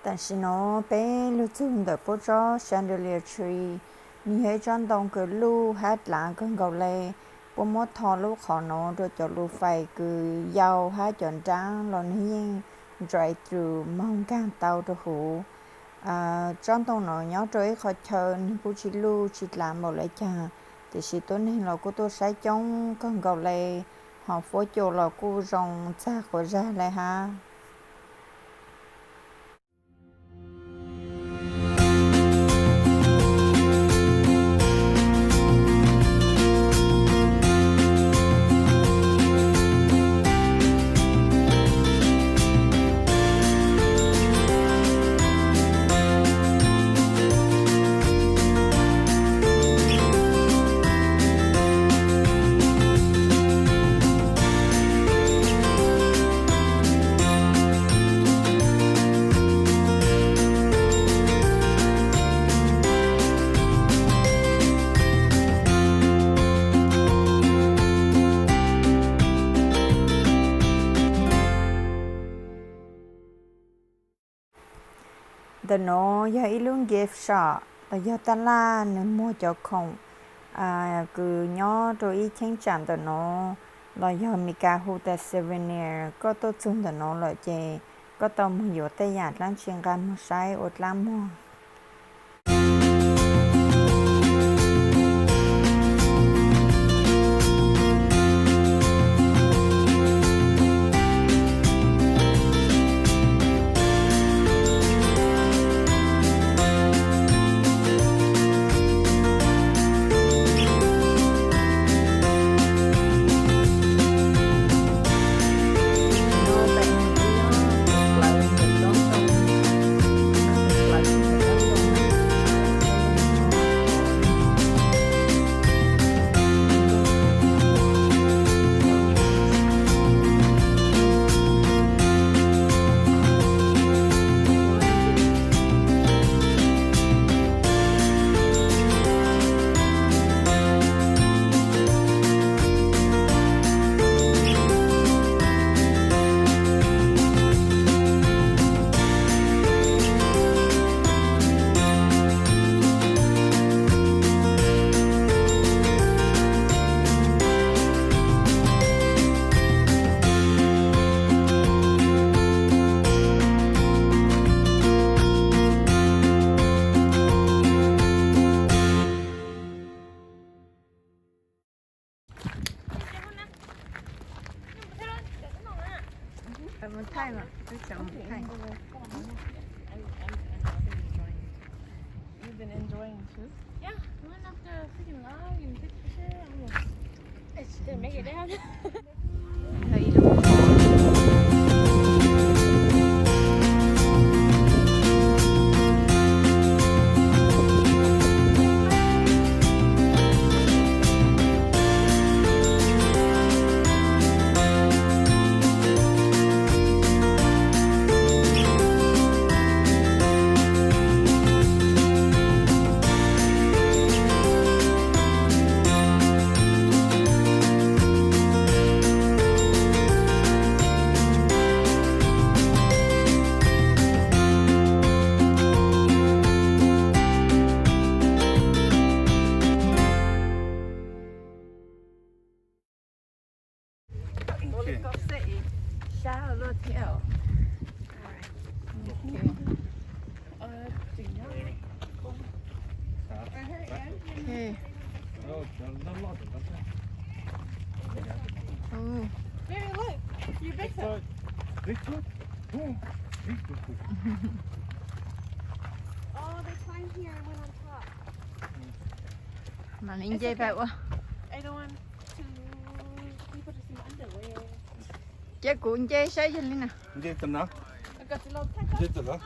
但是呢，被路中的不着 chandelier tree，你还转动个路还拉跟狗嘞，不摸头路可能就叫路费个要还转张了你 drive through มองการเตาตัวหู转动nó nhớ tới khó chờ ni bút chỉ lu chỉ làm một lại cha thì chỉ tôi nên là cô tôi sai trong con gạo lệ họ phối chỗ là cô rong xa khỏi ra lại ha. The no ya ilung gift shop the ya ta la nên mua cho không cứ nhỏ rồi ít chén chạm the no là ya mika hu ta souvenir có tốt chung the no là chè có tao mua nhiều tay nhạt lắm chuyên gan mua sai ột lắm mua. Một thay mà, tôi chọn một thay. You've been enjoying too? Yeah, we went up the freaking log and took the shit. It didn't make it down. Thấy đúng sao luôn theo. Okay. Oh. Baby, look! You Bigfoot! Bigfoot? Oh, Bigfoot. Oh, they climbed here and went on top. Mà nhìn dây vậy quá. I don't want people to see my underwear. Chế cuộn chế xây cho Linh nè. 이제 끝나? I got the little tack 이제 끝나?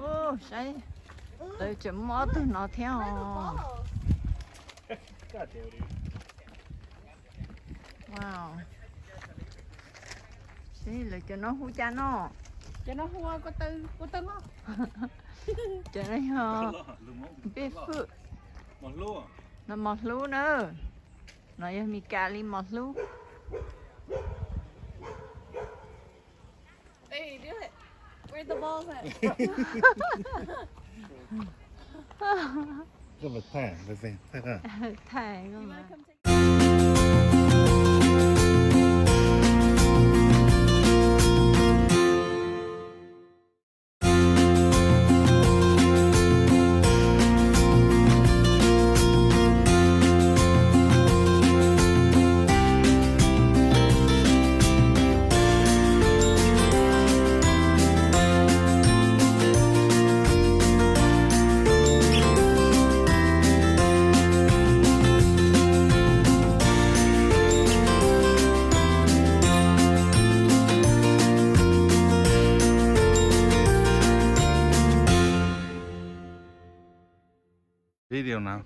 Ô, xây. Tôi chấm mó từ nó theo. Wow. Xí là cho nó hú cha nó. cho nó hua có tư nó. Cho nó hò. Bigfoot. Một lúa. Nó một lú nữa. Nó yêu mi cà li một lú. Hey, do it. Where's the balls at? Cái vật thẻ, vật gì? Thẻ à? ถ่ายก็มา Come take วิดีโอนะ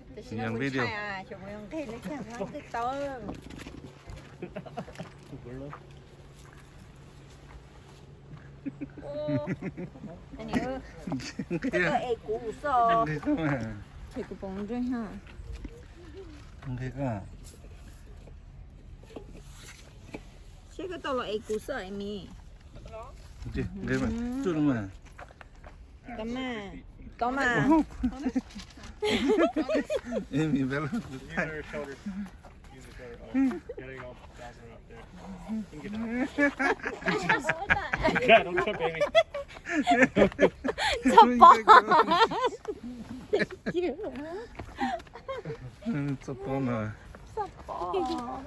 ยังวิดีโอ chụp mình thấy lấy chàng nó cái to anh nhớ cái ấy cũ sao cái mà thì cái bông rồi ha cái à chứ cái to là ấy cũ sao em mi cái mà chút mà có mà em bị béo Use their shoulders. Use the shoulder. Oh, there you go. That's right up there. You can get that. Yeah, don't trip, Amy. sắp con rồi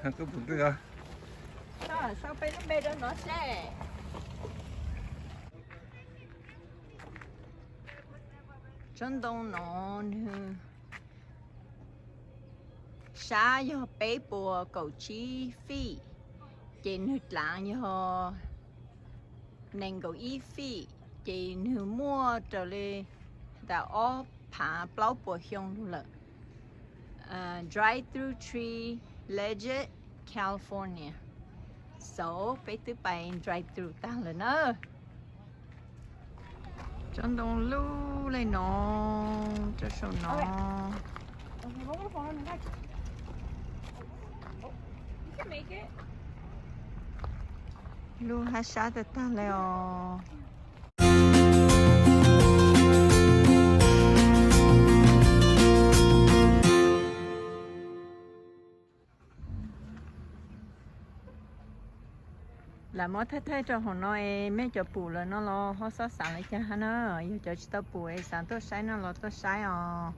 cái bụng cái à sao bên nó bê đó nó xe chân đông nó xa yo bê bùa cầu chi phi trên hụt lạng yo nên cầu y phi trên hụt mua trở lên đã ó phá bao bùa hiông luôn lợ drive through tree legit California so phải từ bay drive through ta là nó chân đông lưu lên nó cho số nó Okay, hold the phone. I got you. Oh, you can make it. lưu hai sát từ ta leo là món thế thế cho họ nói mấy cho bù là nó lo họ sao sáng lại cho hắn nó giờ cho tao bù ấy sáng tôi sai nó lo tôi sai à